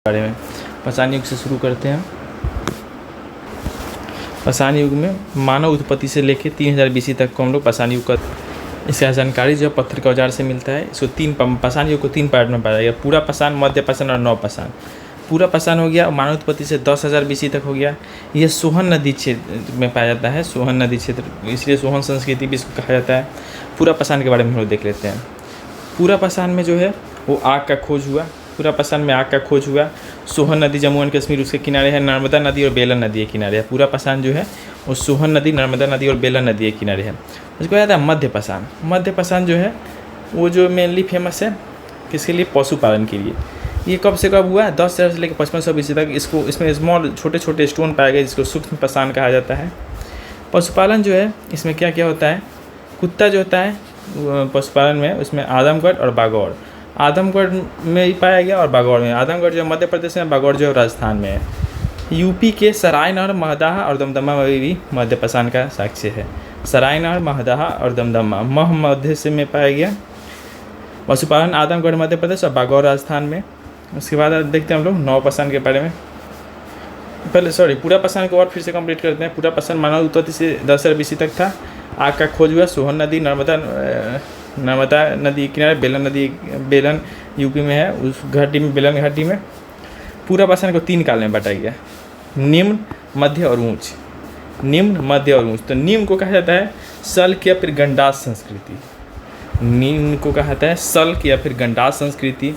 बारे में। पाषाण युग से शुरू करते हैं। पाषाण युग में मानव उत्पत्ति से लेकर 3000 BC तक को हम लोग पाषाण युग का इसका जानकारी जो है पत्थर के औजार से मिलता है। इसको पाषाण युग को 3 पार्ट में पाया गया, पूरा पाषाण, मध्य पाषाण और नव पाषाण। पूरा पाषाण हो गया मानव उत्पत्ति से 10,000 BC तक हो गया। ये सोहन नदी क्षेत्र में पाया जाता है, सोहन नदी क्षेत्र, इसलिए सोहन संस्कृति भी इसको कहा जाता है। पूरा पाषाण के बारे में हम लोग देख लेते हैं। पूरा पाषाण में जो है वो आग का खोज हुआ, पूरा पाषाण में आग का खोज हुआ। सोहन नदी जम्मू एंड कश्मीर उसके किनारे है, नर्मदा नदी और बेलन नदी के किनारे है। पूरा पाषाण जो है वो सोहन नदी, नर्मदा नदी और बेलन नदी के किनारे है। उसको याद है मध्य पाषाण। मध्य पाषाण जो है वो जो मेनली फेमस है किसके लिए, पशुपालन के लिए। ये कब से कब हुआ, 10,000 से लेकर 5500 BC तक। इसमें स्मॉल छोटे छोटे स्टोन पाए गए जिसको सूक्ष्म पाषाण कहा जाता है। पशुपालन जो है इसमें क्या क्या होता है, कुत्ता जो होता है पशुपालन में, उसमें आदमगढ़ और बागौर। आदमगढ़ में ही पाया गया और बागौर में। आदमगढ़ जो मध्य प्रदेश में, बागौर जो है राजस्थान में है। यूपी के सरायनगर, महदाहा और दमदमा में भी मध्य पाषाण का साक्ष्य है। सरायनगर, महदाहा और दमदमा मध्य से में पाया गया। पशुपालन आदमगढ़ मध्य प्रदेश और बागौर राजस्थान में। उसके बाद देखते हैं हम लोग नव पाषाण के बारे में। पहले पूरा पाषाण को और फिर से कंप्लीट करते हैं। पूरा पाषाण मानव उत्पत्ति से 10,000 BC तक था। आग का खोज हुआ सोहन नदी, नर्मदा नदी किनारे, बेलन यूपी में है, उस घाटी में, बेलन घाटी में। पूरा पाषाण को 3 काल में बांटा गया, निम्न, मध्य और ऊंच। निम्न, मध्य और ऊंच। तो निम्न को कहा जाता है सल्क या फिर गंडास संस्कृति। निम्न को कहा जाता है सल्क या फिर गंडास संस्कृति।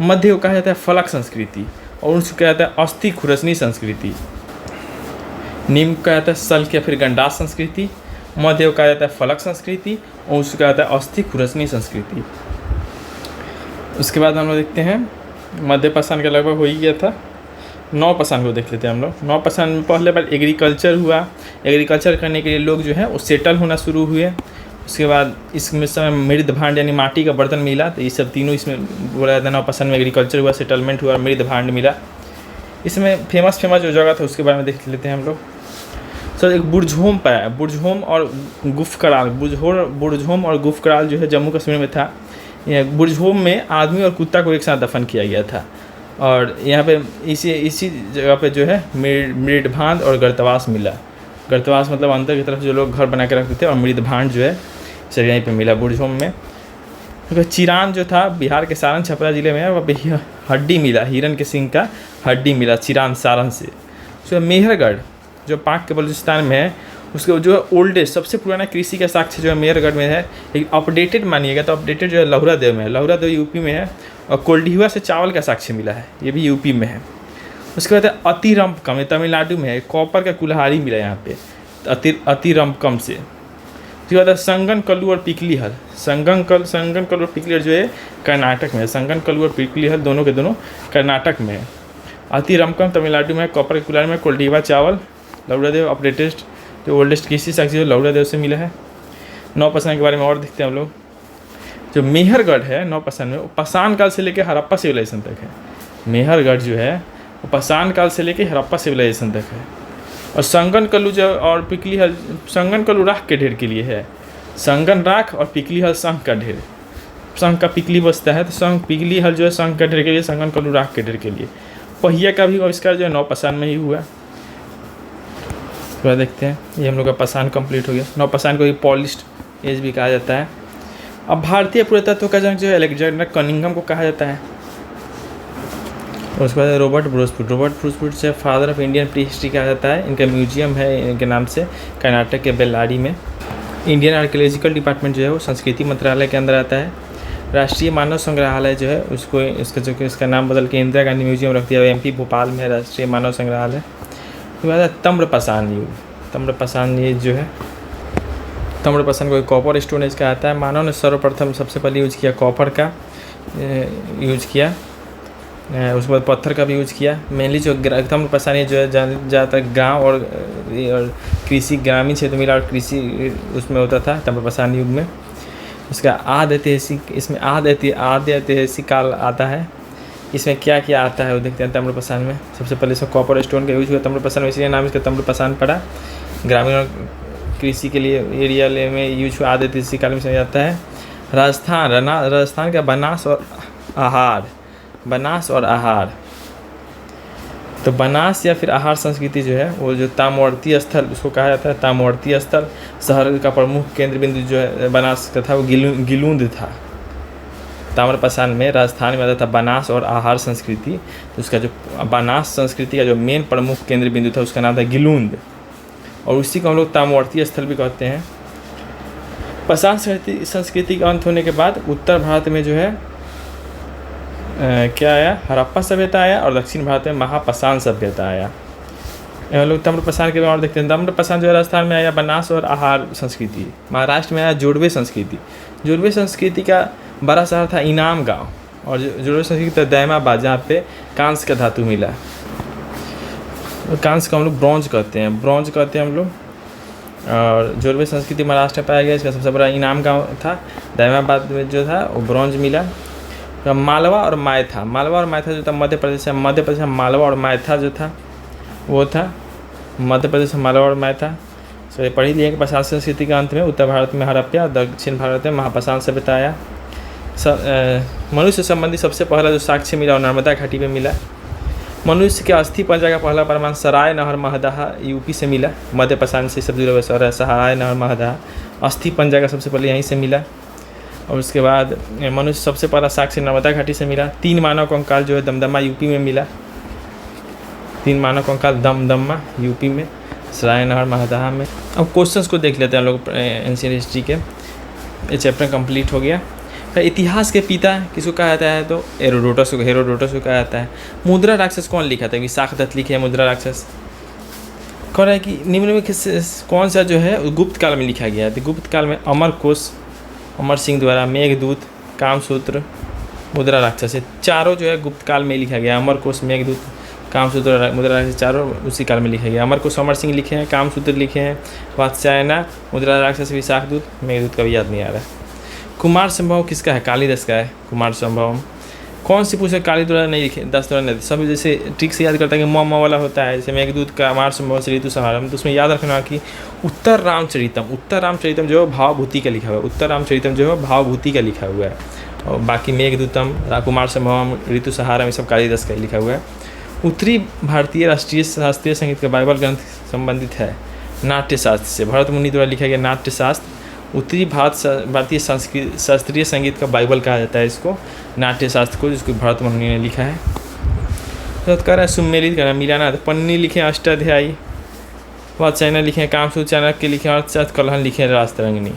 मध्य को कहा जाता है फलक संस्कृति और ऊंच को कहा जाता है अस्थि खुरसनी संस्कृति। निम्न को कहा जाता है सल्क या फिर गंडास संस्कृति, मध्य को कहा जाता है फलक संस्कृति और ऊंच को कहा जाता है अस्थि खुरसनी संस्कृति। उसके बाद हम लोग देखते हैं मध्य पाषाण का लगभग हो ही गया था। नव पाषाण को देख लेते हैं हम लोग। नव पाषाण में पहले बार एग्रीकल्चर हुआ। एग्रीकल्चर करने के लिए लोग जो है वो सेटल होना शुरू हुए। उसके बाद इसमें समय मृद भांड यानी माटी का बर्तन मिला। तो ये सब तीनों इसमें बोला जाता है। नव पाषाण में एग्रीकल्चर हुआ, सेटलमेंट हुआ और मृद भांड मिला। इसमें फेमस जो जगह था उसके बारे में देख लेते हैं हम लोग। सर एक बुरझोम पाया, बुरझोम और गुफकराल। बुरझोम और गुफकराल जो है जम्मू कश्मीर में था। यह बुरझोम में आदमी और कुत्ता को एक साथ दफन किया गया था। और यहाँ पे इसी जगह पे जो है मृद भांड और गर्तवास मिला। गर्तवास मतलब अंदर की तरफ जो लोग घर बना के रखते थे, और मृद भांड जो है सर यहीं पे मिला बुरझोम में। तो चिरान जो था बिहार के सारण छपरा जिले में है, वहाँ पे हड्डी मिला, हिरन के सिंग का हड्डी मिला चिरान सारण से। उसके मेहरगढ़ जो पाक के बलूचिस्तान में है, उसके जो है ओल्डेस्ट सबसे पुराना कृषि का साक्ष्य जो है मेहरगढ़ में है। एक अपडेटेड मानिएगा तो अपडेटेड जो है लहुरा देव में है। लहुरा देव यूपी में है। और कोल्डिहुआ से चावल का साक्ष्य मिला है, ये भी यूपी में है। उसके बाद अतिरम्पकम, ये तमिलनाडु में है। कॉपर का कुल्हाड़ी मिला यहाँ पे अतिरम्पकम से। उसके बाद संगन कल्लू और पिकली हल। संगन कल्लू और पिकली हल जो है कर्नाटक में है। संगन कल्लू और पिकली हल दोनों के दोनों कर्नाटक में है। अतिरम्पकम तमिलनाडु में है। कॉपर के कुल्हाड़ी में कोल्डिहुआ चावल। लहुरा देव अपडेटेस्ट जो ओल्डेस्ट कृषि साक्ष्य लहुरा देव से मिला है। नव पाषाण के बारे में और देखते हैं हम लोग। जो मेहरगढ़ है नव पाषाण में, वो पाषाण काल से लेकर हड़प्पा सिविलाइजेशन तक है। मेहरगढ़ जो है वो पाषाण काल से लेकर हड़प्पा सिविलाइजेशन तक है। और संगन कल्लू जो और पिकली हल, संगन कल्लू राख के ढेर के लिए है। संगन राख और पिकली हल शंख का ढेर। शंख का पिकली बसता है तो पिकली हल जो है शंख का ढेर के लिए, संगन कल्लू राख के ढेर के लिए। पहिया का भी आविष्कार जो है नव पाषाण में ही हुआ। थोड़ा देखते हैं, ये हम लोग का पाषाण कंप्लीट हो गया। नव पाषाण को ये पॉलिश्ड एज भी कहा जाता है। अब भारतीय पुरातत्व का जनक जो है अलेक्जेंडर कनिंघम को कहा जाता है। उसके बाद रॉबर्ट ब्रूसफुट से father of Indian pre history कहा जाता है। इनका म्यूजियम है इनके नाम से कर्नाटक के बेल्लारी में। इंडियन आर्कियोलॉजिकल डिपार्टमेंट जो है वो संस्कृति मंत्रालय के अंदर आता है। राष्ट्रीय मानव संग्रहालय जो है उसको इसका नाम बदल के इंदिरा गांधी म्यूजियम रख दिया। MP भोपाल में है राष्ट्रीय मानव संग्रहालय। उसके बाद तम्र पाषाण युग। तम्र पाषाण युग जो है, तम्र पाषाण को कॉपर स्टोन एज कहा जाता है। मानव ने सर्वप्रथम सबसे पहले यूज किया कॉपर का यूज किया। उसके बाद पत्थर का भी यूज किया। मेनली जो तम्र पाषाण जो है ज़्यादातर गांव और कृषि ग्रामीण क्षेत्र मिला और कृषि उसमें होता था तम्र पाषाण युग में। उसका आदि ऐतिहासिक काल आता है। इसमें क्या क्या आता है वो देखते हैं। तम्र पाषाण में सबसे पहले इसमें कॉपर स्टोन का यूज हुआ तम्र पाषाण में, इसलिए नाम इसका तम्र पाषाण पड़ा। ग्रामीण और कृषि के लिए एरिया में यूज हुआ। आदि ऐतिहासिक काल में समझ आता है। राजस्थान का बनास और आहार तो बनास या फिर आहार संस्कृति जो है वो जो ताम्रवर्ती स्थल उसको कहा जाता है। ताम्रवर्ती स्थल शहर का प्रमुख केंद्र बिंदु जो है बनास का था वो गिलूंद था। ताम्रपाषाण में राजस्थान में आता था बनास और आहार संस्कृति। तो उसका जो बनास संस्कृति का जो मेन प्रमुख केंद्र बिंदु था उसका नाम था गिलूंद, और उसी को हम लोग ताम्रवर्ती स्थल भी कहते हैं। पाषाण संस्कृति का अंत होने के बाद उत्तर भारत में जो है क्या आया, हड़प्पा सभ्यता आया, और दक्षिण भारत में महापाषाण सभ्यता आया। हम लोग ताम्रपाषाण के बारे में देखते हैं। ताम्रपाषाण जो है राजस्थान में आया बनास और आहार संस्कृति। महाराष्ट्र में आया जोड़वे संस्कृति। जोड़वे संस्कृति का बड़ा शहर था इनाम गांव, और जोड़वे संस्कृति तो दैमाबाद जहाँ पे कांस्य का धातु मिला। कांस्य को हम लोग ब्रॉन्ज कहते हैं हम लोग। और जोड़वे संस्कृति महाराष्ट्र में पाया गया। इसका सबसे बड़ा इनाम गांव था। दैमाबाद में जो था वो ब्रॉन्ज मिला। तो मालवा और मायथा जो था मध्य प्रदेश में मालवा और मायथा जो था वो था मध्य प्रदेश में मालवा और मायथा। सो ये पढ़ी लिया कि पाषाण संस्कृति के अंत में उत्तर भारत में हड़प्पा, दक्षिण भारत में महापाषाण सभ्यता आया। मनुष्य संबंधी सबसे पहला जो साक्ष्य मिला वो नर्मदा घाटी में मिला। मनुष्य के अस्थि पंजर का पहला प्रमाण सराय नहर महदहा यूपी से मिला। मध्य पाषाण से सब जुड़े हुए सराय नहर महदहा अस्थि पंजर का सबसे पहले यहीं से मिला। और उसके बाद मनुष्य सबसे पहला साक्ष्य नर्मदा घाटी से मिला। 3 मानव कंकाल जो है दमदमा यूपी में मिला। 3 मानव कंकाल दमदमा यूपी में, सराय नहर महदहा में। अब क्वेश्चंस को देख लेते हैं हम लोग एंशिएंट हिस्ट्री के। ये चैप्टर कंप्लीट हो गया। फिर इतिहास के पिता किसको कहा जाता है, तो हेरोडोटस को कहा जाता है। मुद्रा राक्षस कौन लिखा था, विशाखदत्त लिखे है मुद्रा राक्षस। कह रहा है कि निम्न में कौन सा जो है गुप्त काल में लिखा गया है। तो गुप्त काल में अमरकोश, अमर सिंह द्वारा, मेघदूत, कामसूत्र, मुद्रा राक्षस, ये चारों जो है गुप्त काल में लिखा गया। अमरकोश, मेघदूत, कामसूत्र, मुद्रा राक्षस चारों उसी काल में लिखा गया। अमरकोश अमर सिंह लिखे हैं, कामसूत्र लिखे हैं वात्स्यायना, मुद्रा राक्षस विशाखदूत, मेघदूत का भी याद नहीं आ रहा है। कुमार संभव किसका है, कालिदास का है कुमार संभव। कौन सी पूछे काली द्वारा नहीं लिखे, दास द्वारा नहीं, सब जैसे ट्रिक से याद करता है कि म वाला होता है। जैसे मेघदूत का कुमार संभव से ऋतु संहारम, तो उसमें याद रखना कि उत्तर रामचरितम जो भावभूति का लिखा हुआ है। उत्तर रामचरितम जो है भावभूति का लिखा हुआ है। और बाकी मेघदूतम, कुमार संभवम, ऋतु संहारम, ये सब कालिदास का लिखा हुआ है। उत्तरी भारतीय राष्ट्रीय शास्त्रीय संगीत का बाइबल ग्रंथ संबंधित है नाट्यशास्त्र से। भरत मुनि द्वारा लिखा गया नाट्यशास्त्र उत्तरी भारतीय शास्त्रीय संगीत का बाइबल कहा जाता है इसको, नाट्यशास्त्र को, जिसको भरत मुनि ने लिखा है। तो कह रहा है सुमेलित करना मिलाना। तो पन्नी लिखे अष्टाध्यायी, वात्स्यायन लिखे, कामसूत्र, चाणक्य लिखे अर्थशास्त्र, कलहन लिखे राजतरंगिणी।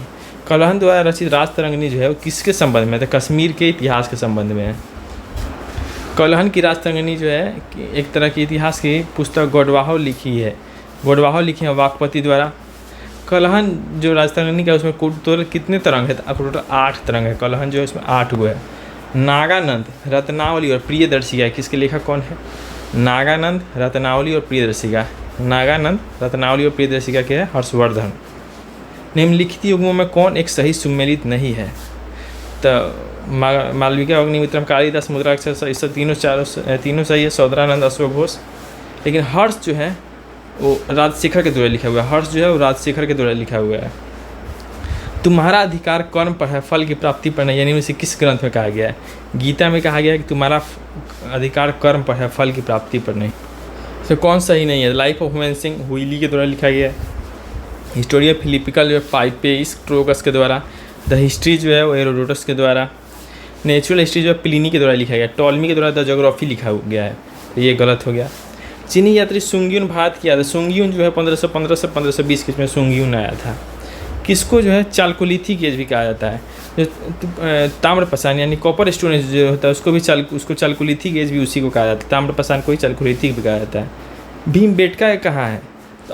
कलहन द्वारा रचित राजतरंगिणी जो है वो किसके संबंध में है, तो कश्मीर के इतिहास के संबंध में है। कलहन की राजतरंगिणी जो है एक तरह की इतिहास की पुस्तक गोडवाहो लिखी है वाकपति द्वारा। कलहन जो राजतरंगिणी का उसमें टोटल कितने तरंग है, तो टोटल 8 तरंग है। कलहन जो है उसमें 8 गो है। नागानंद, रत्नावली और प्रियदर्शिका, किसके लेखक कौन है, नागानंद, रत्नावली और प्रियदर्शिका। नागानंद, रत्नावली और प्रियदर्शिका के है हर्षवर्धन। निम्नलिखित युग्मों में कौन एक सही सुमेलित नहीं है, तो मालविका, अग्निमित्रम, कालिदास, मुद्रा राक्षस, इस तीनों सही है। सौदरानंद, अश्वघोष। लेकिन हर्ष जो है वो राजशेखर के द्वारा लिखा हुआ है। हर्ष जो है वो राजशेखर के द्वारा लिखा हुआ है। तुम्हारा अधिकार कर्म पर है, फल की प्राप्ति पर नहीं, यानी उसे किस ग्रंथ में कहा गया है, गीता में कहा गया है कि तुम्हारा अधिकार कर्म पर है, फल की प्राप्ति पर नहीं। तो कौन सही नहीं है, लाइफ ऑफ ह्यूमन सिंह हुइली के द्वारा लिखा गया है। हिस्टोरिया फिलिपिकल जो है पाइपेस ट्रोगस के द्वारा। द हिस्ट्री जो है वो हेरोडोटस के द्वारा। नेचुरल हिस्ट्री जो है प्लिनी के द्वारा लिखा गया है। टॉलमी के द्वारा द ज्योग्राफी लिखा गया है, तो ये गलत हो गया। चीनी यात्री सुंग्यून भारत की आया था। सुंग्यून जो है 1515 से 1520 के इसमें सुंग्यून आया था। किसको जो है चालकोलिथिक एज भी कहा जाता है। जो ताम्रपाषाण यानी कॉपर स्टोन जो होता है उसको चालकोलिथिक एज भी उसी को कहा जाता है। ताम्रपाषाण को ही चालकोलिथिक भी कहा जाता है। भीमबेटका कहाँ है, तो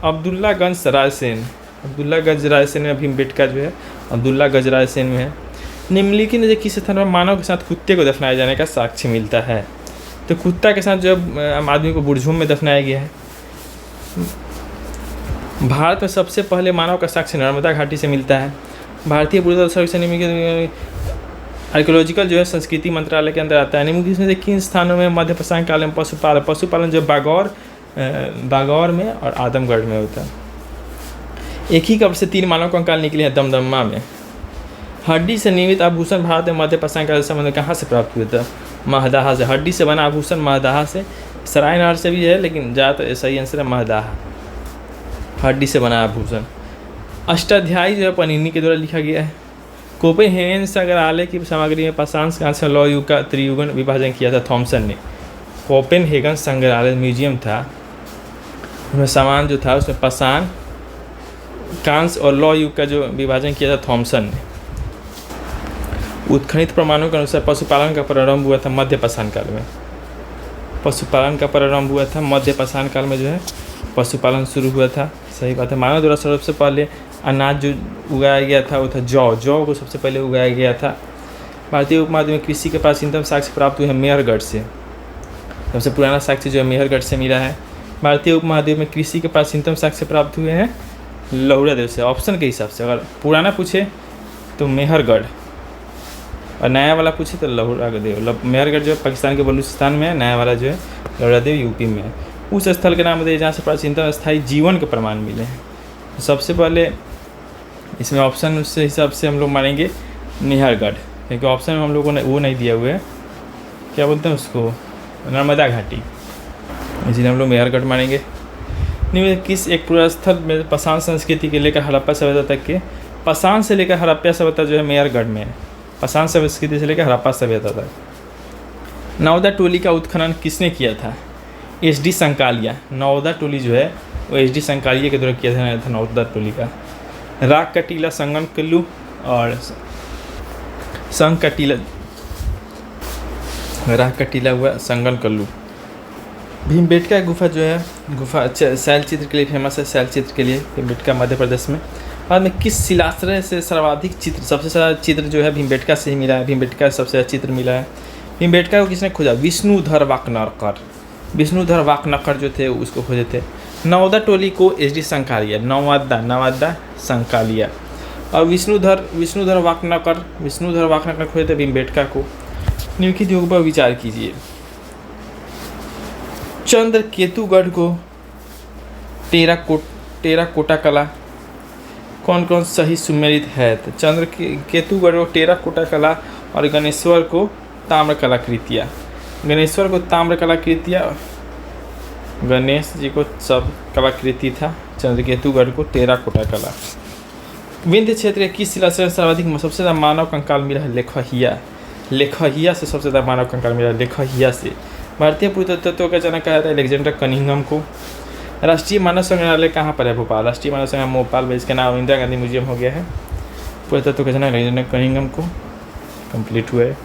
अब्दुल्लागंज रायसेन में भीमबेटका जो है अब्दुल्लागंज रायसेन में है। निम्नलिखित में किस स्थान पर मानव के साथ कुत्ते को दफनाए जाने का साक्ष्य मिलता है, तो कुत्ता के साथ जो आदमी को बुरझूम में दफनाया गया है। भारत में सबसे पहले मानव का साक्ष्य नर्मदा घाटी से मिलता है। भारतीय पुरातत्व सर्वेक्षण आर्कियोलॉजिकल जो है संस्कृति मंत्रालय के अंदर आता है। निम्नलिखित में से किन स्थानों में मध्य पाषाण काल में पशुपालन जो बागौर में और आदमगढ़ में होता है। एक ही कब्र से 3 मानव कंकाल निकले हैं दमदमा में। हड्डी से निर्मित आभूषण भारत में मध्य पाषाण काल के संबंध में कहाँ से प्राप्त हुए थे, महदाहा से। हड्डी से बना आभूषण महदाहा से सराय नहर से भी है, लेकिन ज़्यादातर सही आंसर है महदाह, हड्डी से बना आभूषण। अष्टाध्यायी जो है पनीनी के द्वारा लिखा गया है। कोपेनहेगन संग्रहालय की सामग्री में पाषाण काल से लौह युग का त्रियुगन विभाजन किया था थॉमसन ने। कोपेनहेगन संग्रहालय म्यूजियम था, उसमें सामान जो था उसमें पाषाण कांस्य और लौह युग का जो विभाजन किया था थॉमसन ने। उत्खनित प्रमाणों के अनुसार पशुपालन का प्रारंभ हुआ था मध्य पाषाण काल में। पशुपालन का प्रारंभ हुआ था मध्य पाषाण काल में, जो है पशुपालन शुरू हुआ था। सही बात है। मानव द्वारा सबसे पहले अनाज जो उगाया गया था वो था जौ को सबसे पहले उगाया गया था। भारतीय उपमहाद्वीप में कृषि के प्राचीनतम साक्ष्य प्राप्त हुए हैं मेहरगढ़ से। सबसे पुराना साक्ष्य जो है मेहरगढ़ से मिला है। भारतीय उपमहाद्वीप में कृषि के प्राचीनतम साक्ष्य प्राप्त हुए हैं लौरादेव से। ऑप्शन के हिसाब से अगर पुराना पूछे तो मेहरगढ़, और नया वाला पूछे तो लौरादेव। मेहरगढ़ जो है पाकिस्तान के बलूचिस्तान में है, नया वाला जो है लौरादेव यूपी में है। उस स्थल के नाम बताइए जहाँ से प्राचीनतम स्थायी जीवन के प्रमाण मिले हैं। तो सबसे पहले इसमें ऑप्शन उससे हिसाब से हम लोग मानेंगे मेहरगढ़, क्योंकि ऑप्शन में हम लोगों ने वो नहीं दिया हुआ है, क्या बोलते हैं उसको, नर्मदा घाटी, इसलिए हम लोग मेहरगढ़ मानेंगे। निम्न किस एक पूरा स्थल में पाषाण संस्कृति के लेकर हड़प्पा सभ्यता तक के, पाषाण से लेकर हड़प्पा सभ्यता जो है मेहरगढ़ में है। पाषाण संस्कृति से लेकर हड़प्पा सभ्यता तक। नवदा टोली का उत्खनन किसने किया था? एच.डी. संकालिया। नवदा टोली जो है वो एच.डी. संकालिया के द्वारा किया था नवदा टोली का। राग का टीला संगम कल्लू और संग का टीला, राग का टीला हुआ संगम कल्लू। भीमबेटका गुफा जो है गुफा शैल चित्र के लिए फेमस है, शैल चित्र के लिए भीमबेटका मध्य प्रदेश में। बाद में किस शिलाश्रय से सर्वाधिक चित्र, सबसे ज़्यादा चित्र जो है भीमबेटका से ही मिला है। भीमबेटका सबसे ज़्यादा चित्र मिला है। भीमबेटका को किसने खोजा? विष्णुधर वाकनकर। विष्णुधर वाकनकर जो थे उसको खोजे थे। नवदा टोली को एच.डी. संकालिया, नवदा संकालिया, और विष्णुधर वाकनकर खोजे थे भीमबेटका को। निम्नलिखित योग पर विचार कीजिए। चंद्रकेतुगढ़ को टेराकोटा कला कौन कौन सही सुमेलित है? तो चंद्रकेतुगढ़ को टेराकोटा कला और गणेश्वर को ताम्र कलाकृतियाँ। गणेश्वर को ताम्र कलाकृतियाँ, गणेश जी को सब कलाकृति था। चंद्रकेतुगढ़ को टेराकोटा कला। विंध्य क्षेत्र के किस शिलाश्रय सर्वाधिक सबसे ज़्यादा मानव कंकाल मिला है? लेखहिया से सबसे ज़्यादा मानव कंकाल मिला है, लेखहिया से। भारतीय पुरातत्व का जनक कहा जाता है अलेक्जेंडर कनिंघम को। राष्ट्रीय मानव संग्रहालय कहाँ पर है? भोपाल। राष्ट्रीय मानव संग्रहालय भोपाल में, इसका नाम इंदिरा गांधी म्यूजियम हो गया है। पुरातत्व का जनक अलेक्जेंडर कनिंघम को कंप्लीट हुआ है।